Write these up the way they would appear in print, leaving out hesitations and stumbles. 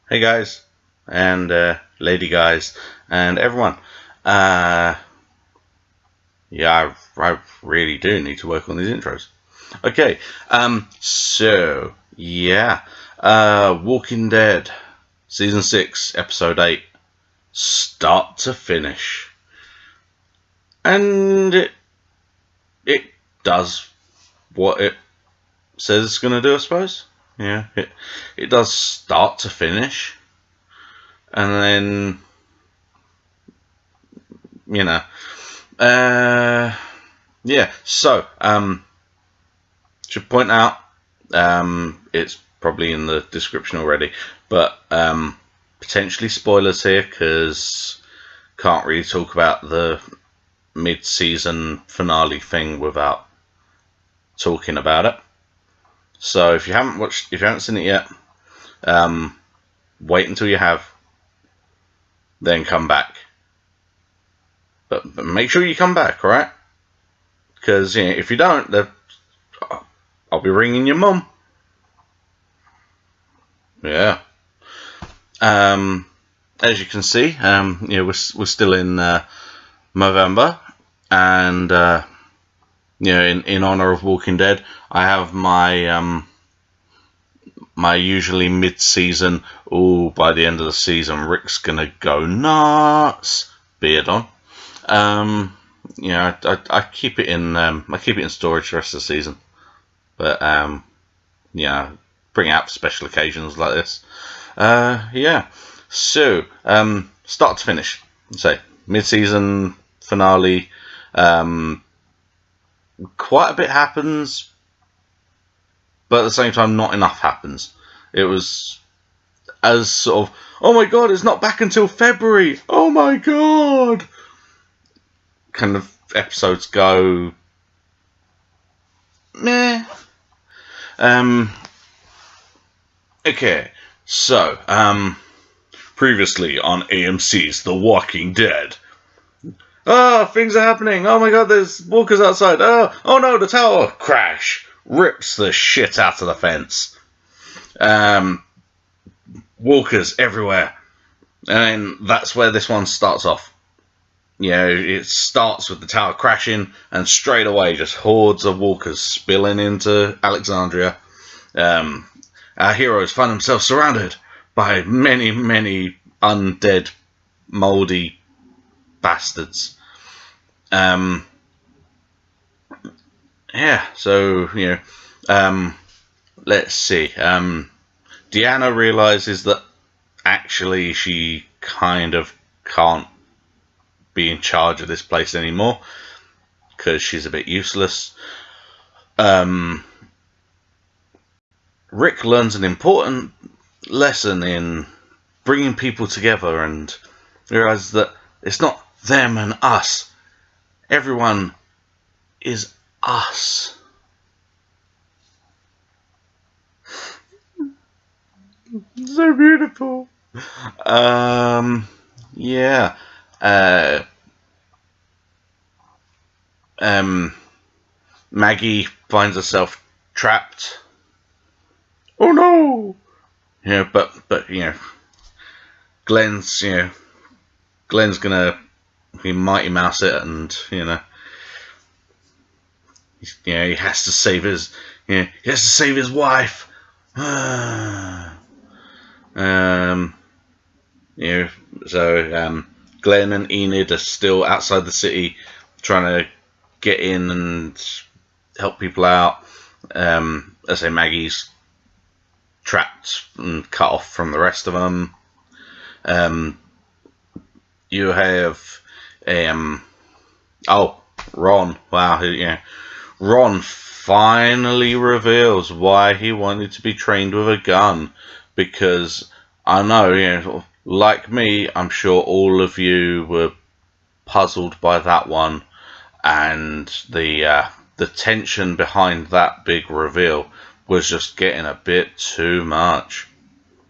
Hey guys, and lady guys, and everyone. Yeah, I really do need to work on these intros. Okay, so yeah, Walking Dead, Season 6, Episode 8, start to finish. And it does what it says it's going to do, I suppose. Yeah, it does start to finish. And then, you know, yeah, so, should point out, it's probably in the description already, but, potentially spoilers here, because can't really talk about the mid-season finale thing without talking about it. So if you haven't seen it yet, wait until you have, then come back. But make sure you come back, alright? Because if you don't, I'll be ringing your mum. Yeah. As you can see, we're still in November, and in honor of Walking Dead, I have my my usually mid-season. Oh, by the end of the season, Rick's gonna go nuts. Beard on. I keep it in storage the rest of the season, but bring it out for special occasions like this. Yeah. So, start to finish, say mid-season finale. Quite a bit happens, but at the same time, not enough happens. It was as sort of, oh my god, it's not back until February. Oh my god. Kind of episodes go. Meh. Okay, so, previously on AMC's The Walking Dead. Oh, things are happening. Oh my god, there's walkers outside. Oh no, the tower crash. Rips the shit out of the fence. Walkers everywhere. And that's where this one starts off. It starts with the tower crashing, and straight away just hordes of walkers spilling into Alexandria. Our heroes find themselves surrounded by many, many undead, mouldy bastards. Let's see. Deanna realizes that actually she kind of can't be in charge of this place anymore because she's a bit useless. Rick learns an important lesson in bringing people together and realizes that it's not them and us. Everyone is us. So beautiful. Yeah. Maggie finds herself trapped. Oh no! But Glenn's gonna be Mighty Mouse it, and he has to save his wife. So Glenn and Enid are still outside the city trying to get in and help people out. I say Maggie's trapped and cut off from the rest of them. You have Ron. Wow, Ron finally reveals why he wanted to be trained with a gun, because I know, like me, I'm sure all of you were puzzled by that one, and the tension behind that big reveal was just getting a bit too much.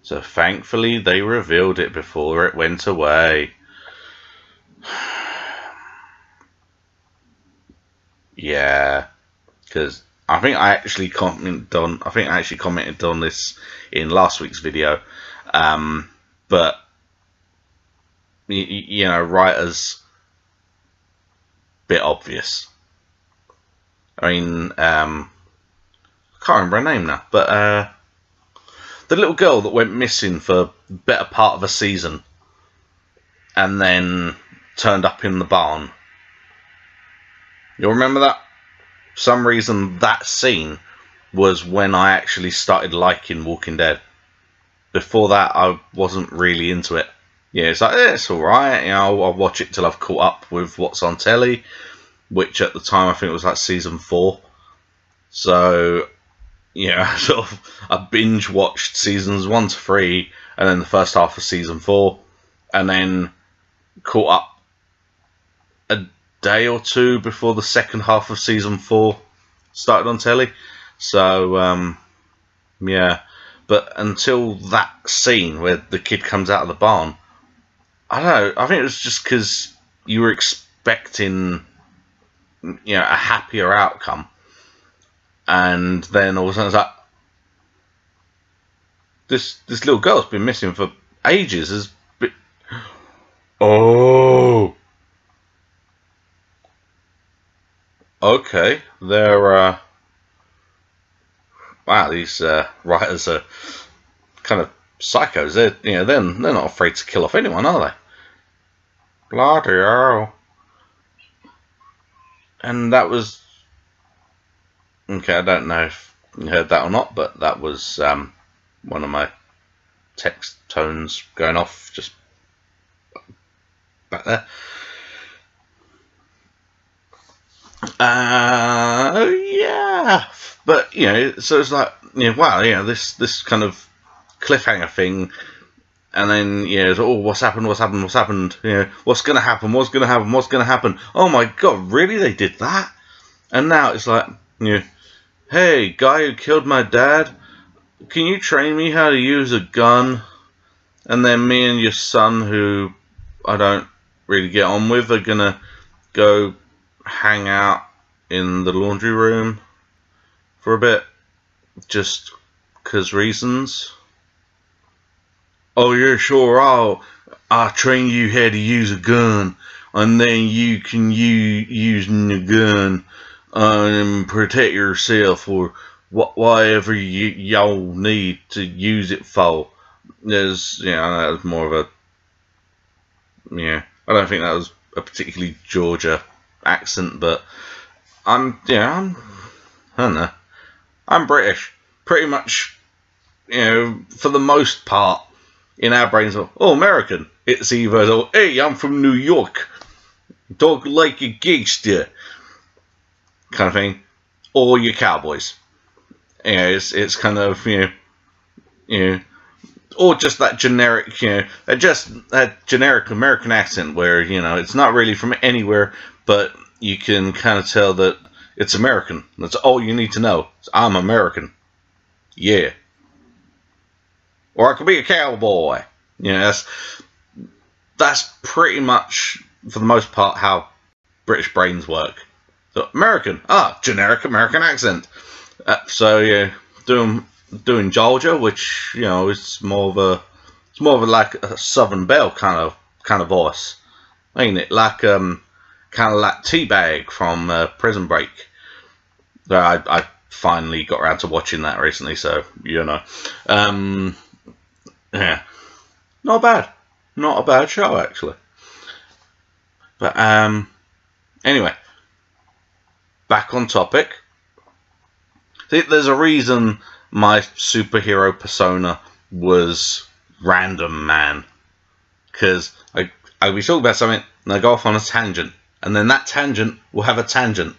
So thankfully they revealed it before it went away. Yeah, because I think I actually commented on this in last week's video. But you know, writers, bit obvious. I mean, I can't remember her name now, but the little girl that went missing for the better part of a season and then turned up in the barn. You'll remember that? For some reason, that scene was when I actually started liking Walking Dead. Before that, I wasn't really into it. Yeah, it's like, it's alright, you know, I'll watch it till I've caught up with what's on telly, which at the time I think it was like season 4. So, yeah, I binge watched seasons 1 to 3, and then the first half of season 4, and then caught up a day or two before the second half of season 4 started on telly. So, yeah. But until that scene where the kid comes out of the barn, I don't know, I think it was just because you were expecting, you know, a happier outcome. And then all of a sudden it's like, this little girl's been missing for ages. Oh, okay. They're wow. These writers are kind of psychos. They're not afraid to kill off anyone, are they? Bloody hell! And that was okay. I don't know if you heard that or not, but that was one of my text tones going off just back there. Yeah, but you know, so it's like, you know, wow, you know, this kind of cliffhanger thing, and then you know, oh, what's happened? You know, what's gonna happen? Oh my god, really? They did that? And now it's like, you know, hey, guy who killed my dad, can you train me how to use a gun? And then me and your son, who I don't really get on with, are gonna go hang out in the laundry room for a bit, just 'cause reasons. Oh yeah, sure, I'll train you how to use a gun, and then you can using the gun and protect yourself or whatever y'all need to use it for. There's, you know, that was more of a, yeah, I don't think that was a particularly Georgia accent, but I don't know, I'm British, pretty much, you know, for the most part. In our brains, oh, American, it's either, hey, I'm from New York, talk like a gangster, kind of thing, or you're cowboys. You know, it's kind of, you know, or just that generic, you know, that generic American accent where, you know, it's not really from anywhere, but you can kind of tell that it's American. That's all you need to know. I'm American. Yeah. Or I could be a cowboy. You know, that's pretty much, for the most part, how British brains work. So, American. Generic American accent. So, yeah, doing Georgia, which, you know, is more of a like a Southern Belle kind of voice, ain't it? Like kind of like Teabag from Prison Break. I finally got around to watching that recently, so you know, yeah, not a bad show actually. But anyway, back on topic. See, there's a reason my superhero persona was Randomman, because I'll be talking about something and I go off on a tangent, and then that tangent will have a tangent.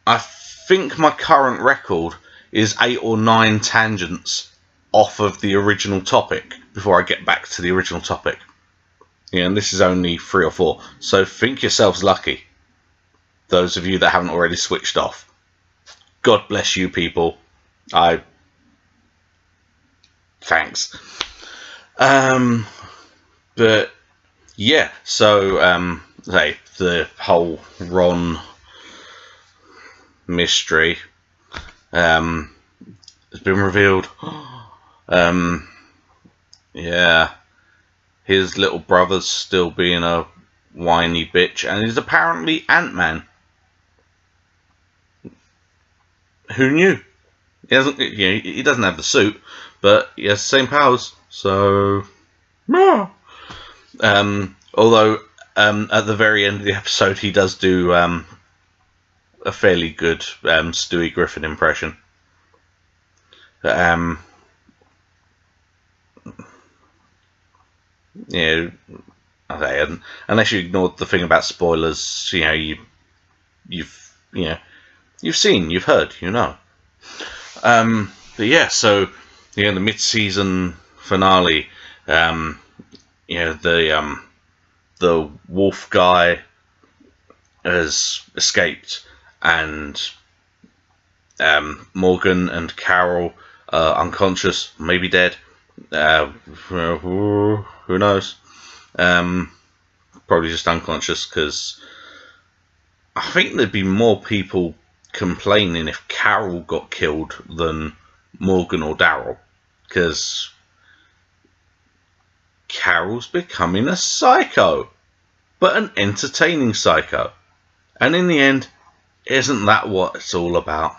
I think my current record is 8 or 9 tangents off of the original topic before I get back to the original topic. Yeah, and this is only 3 or 4, so think yourselves lucky, those of you that haven't already switched off. God bless you people. Thanks. But yeah, so the whole Ron mystery has been revealed. Yeah, his little brother's still being a whiny bitch, and he's apparently Ant-Man. Who knew? He hasn't. You know, he doesn't have the suit, but he has the same powers. So, yeah. Although at the very end of the episode, he does do a fairly good Stewie Griffin impression. Yeah, okay, unless you ignored the thing about spoilers, you know, you've seen, you've heard, you know. But yeah, so the mid-season finale, the wolf guy has escaped, and Morgan and Carol are unconscious, maybe dead. Who knows? Probably just unconscious, because I think there'd be more people complaining if Carol got killed than Morgan or Daryl, because Carol's becoming a psycho, but an entertaining psycho. And in the end, isn't that what it's all about?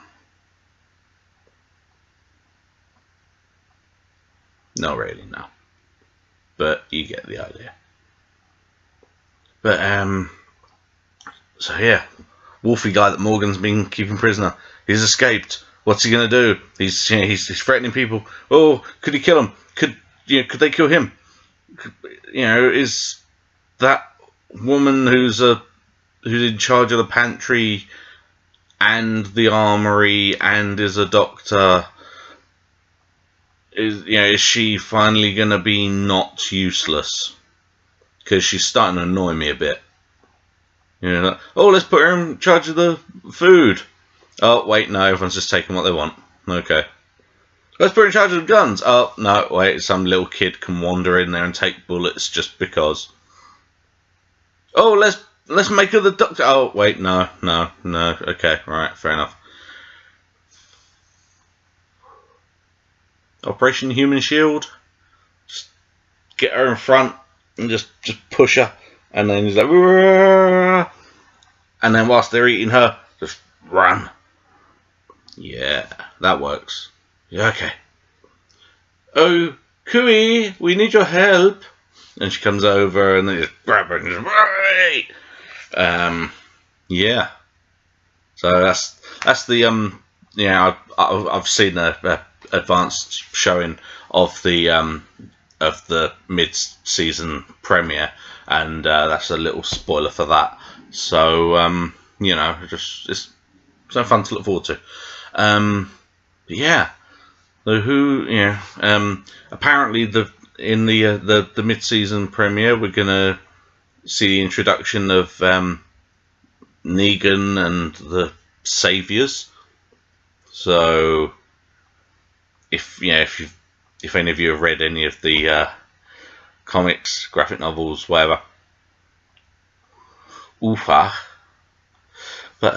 Not really, no. But you get the idea. But, so yeah, wolfy guy that Morgan's been keeping prisoner, he's escaped. What's he gonna do? He's threatening people. Oh, could he kill him? Could they kill him? Is that woman who's in charge of the pantry and the armory and is a doctor? Is she finally gonna be not useless? Because she's starting to annoy me a bit. Let's put her in charge of the food. Oh, wait, no, everyone's just taking what they want. Okay. Let's put her in charge of the guns. Oh, no, wait, some little kid can wander in there and take bullets just because. Oh, let's make her the doctor. Oh, wait, no. Okay, right, fair enough. Operation Human Shield. Just get her in front and just push her. And then he's like, "Rrrr!" And then whilst they're eating her, just run. Yeah, that works. Yeah, okay. Oh, Cooey, we need your help. And she comes over and they just grab her and just, yeah. So that's the I've seen a advanced showing of the mid-season premiere, and that's a little spoiler for that. So it's so fun to look forward to. Yeah. So apparently in the mid-season premiere we're gonna see the introduction of Negan and the Saviors. So if any of you have read any of the comics, graphic novels, whatever, oofa. But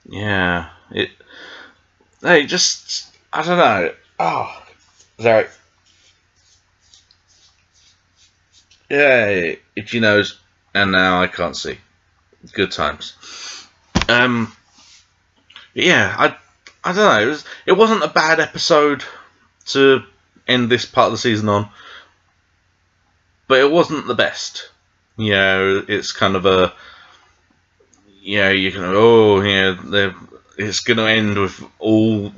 yeah, I don't know. Oh, sorry. Yeah, itchy nose, and now I can't see. Good times. Yeah, I don't know. It wasn't a bad episode to end this part of the season on, but it wasn't the best. It's kind of a it's going to end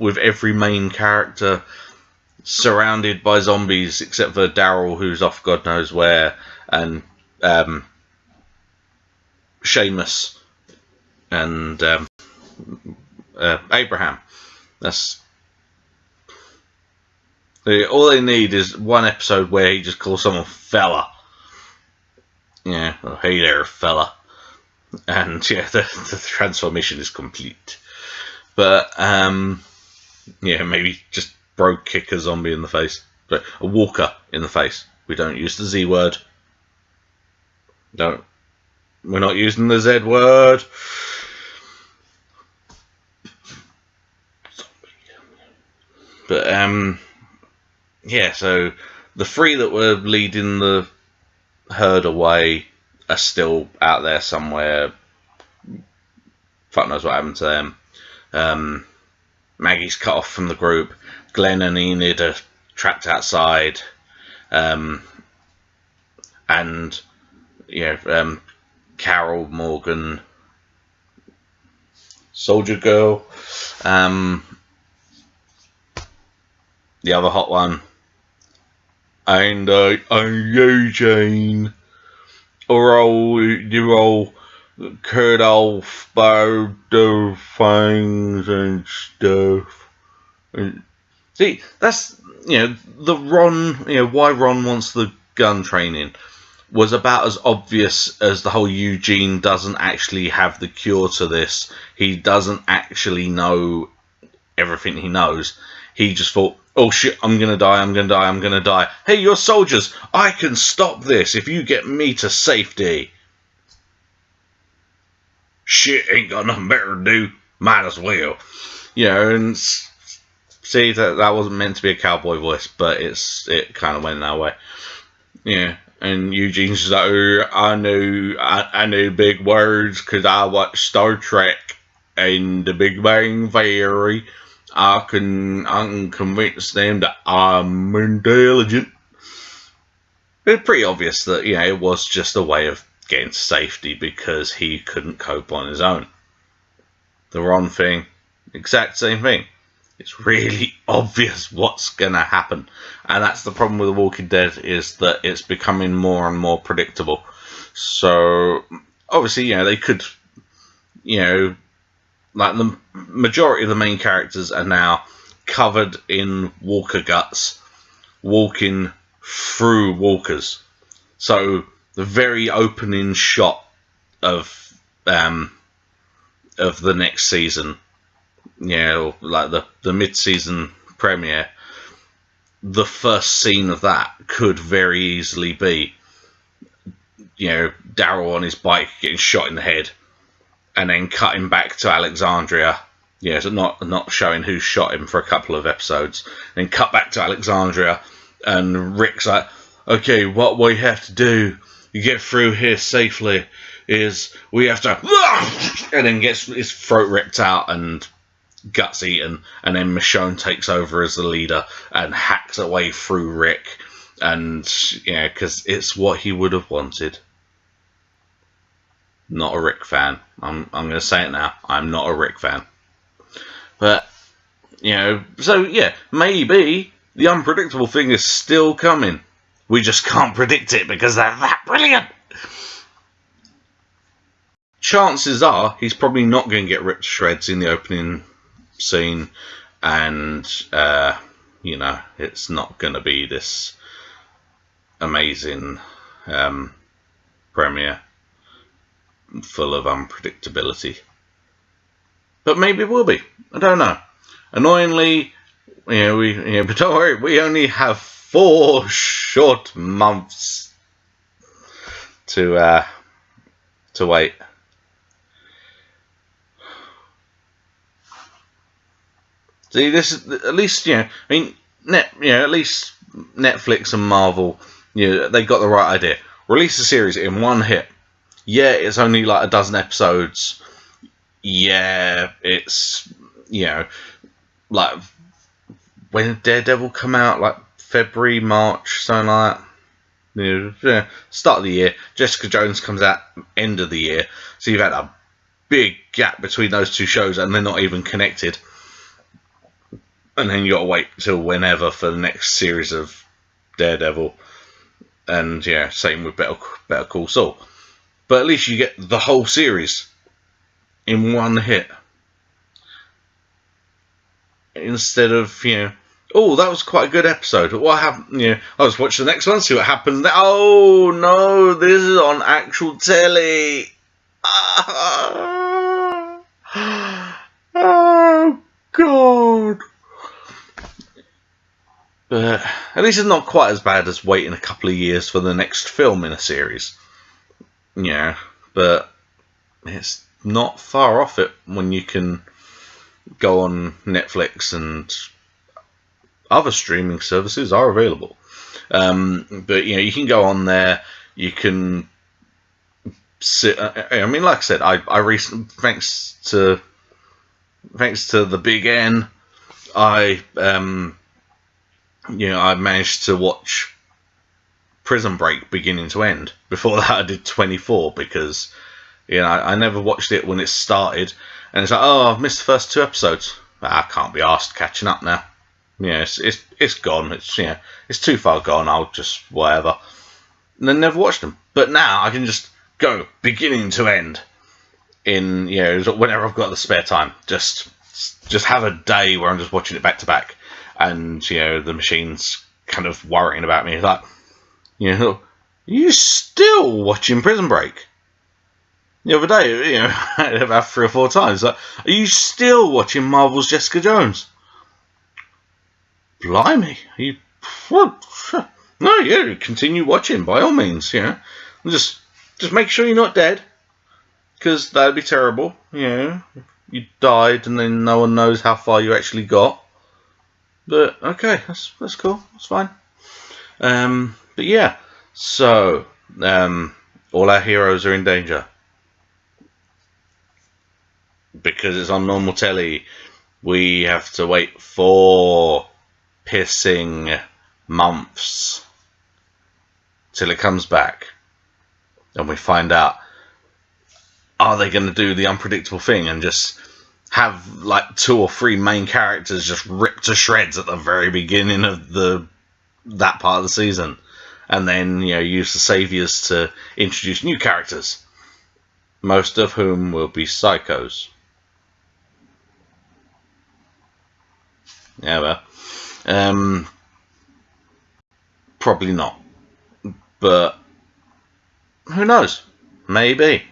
with every main character surrounded by zombies except for Daryl, who's off God knows where, and Seamus and Abraham. That's all they need is one episode where he just calls someone fella. Yeah, well, hey there, fella. And yeah, the transformation is complete. But maybe just bro kick a zombie in the face, but a walker in the face. We don't use the Z word. We're not using the Z word. But yeah, so the three that were leading the herd away are still out there somewhere. Fuck knows what happened to them. Maggie's cut off from the group. Glenn and Enid are trapped outside. And Carol, Morgan, Soldier Girl, the other hot one, and Eugene, or your old cut off about the things and stuff. And see, that's the Ron. Why Ron wants the gun training was about as obvious as the whole Eugene doesn't actually have the cure to this. He doesn't actually know everything he knows. He just thought, oh shit, I'm gonna die, I'm gonna die, I'm gonna die. Hey, you're soldiers, I can stop this if you get me to safety. Shit, ain't got nothing better to do, might as well. And see, that wasn't meant to be a cowboy voice, but it kind of went that way. And Eugene's just like, I know big words because I watch Star Trek and The Big Bang Theory. I can convince them that I'm intelligent. It's pretty obvious that it was just a way of getting to safety because he couldn't cope on his own. The Ron thing, exact same thing. It's really obvious what's going to happen. And that's the problem with The Walking Dead, is that it's becoming more and more predictable. So, obviously, they could, like the majority of the main characters are now covered in walker guts, walking through walkers. So, the very opening shot of the next season, like the mid-season premiere, the first scene of that could very easily be, Daryl on his bike getting shot in the head, and then cutting back to Alexandria. So not showing who shot him for a couple of episodes, then cut back to Alexandria, and Rick's like, okay, what we have to do to get through here safely is we have to, and then gets his throat ripped out and guts eaten, and then Michonne takes over as the leader and hacks away through Rick, and because it's what he would have wanted. Not a Rick fan. I'm going to say it now. I'm not a Rick fan. But so maybe the unpredictable thing is still coming. We just can't predict it because they're that brilliant. Chances are he's probably not going to get ripped to shreds in the opening scene, and it's not going to be this amazing premiere full of unpredictability. But maybe it will be. I don't know. Annoyingly, but don't worry, we only have 4 short months to wait. See, this is at least at least Netflix and Marvel, they got the right idea. Release a series in one hit. Yeah, it's only like a dozen episodes. Yeah, it's like when did Daredevil come out? Like February, March, something like that. Start of the year. Jessica Jones comes out end of the year. So you've had a big gap between those two shows, and they're not even connected. And then you got to wait till whenever for the next series of Daredevil. And same with Better Call Saul. But at least you get the whole series in one hit. Instead of, oh, that was quite a good episode. What happened? I'll just watch the next one, see what happens. Oh, no, this is on actual telly. Oh, God. But at least it's not quite as bad as waiting a couple of years for the next film in a series. But it's not far off it when you can go on Netflix and other streaming services are available. But you know, you can go on there. You can sit. I mean, like I said, I recently, thanks to the big N, I you know, I managed to watch Prison Break beginning to end. Before that, I did 24 because, you know, I never watched it when it started, and it's like, oh, I've missed the first 2 episodes. I can't be asked catching up now. Yeah, it's gone. It's, you know, it's too far gone. I'll just whatever. And then never watched them. But now I can just go beginning to end in, you know, whenever I've got the spare time. Just have a day where I'm just watching it back to back, and you know, the machine's kind of worrying about me. It's like, you know, are you still watching Prison Break? The other day, you know, about 3 or 4 times. Like, are you still watching Marvel's Jessica Jones? Blimey, you what? No, yeah, continue watching by all means. You know, just make sure you're not dead, because that'd be terrible. You know, you died and then no one knows how far you actually got. But okay, that's cool. That's fine. But yeah, so all our heroes are in danger because it's on normal telly. We have to wait 4 pissing months till it comes back, and we find out, are they going to do the unpredictable thing and just have like 2 or 3 main characters just ripped to shreds at the very beginning of that part of the season, and then, you know, use the saviors to introduce new characters, most of whom will be psychos. Yeah, well, probably not, but who knows? Maybe.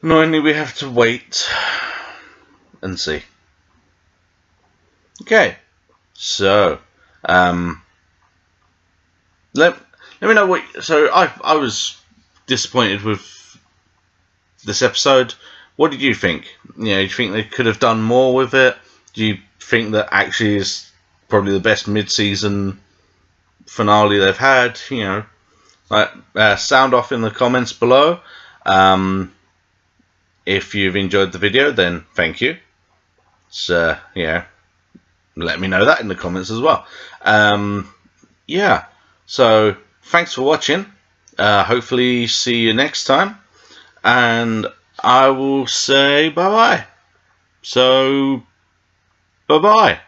Annoyingly, we have to wait and see. Okay, so let me know what. So I was disappointed with this episode. What did you think? You know, do you think they could have done more with it? Do you think that actually is probably the best mid-season finale they've had? You know, like sound off in the comments below. If you've enjoyed the video, then thank you. So yeah, let me know that in the comments as well. Yeah, so thanks for watching. Hopefully see you next time, and I will say bye bye. So bye bye.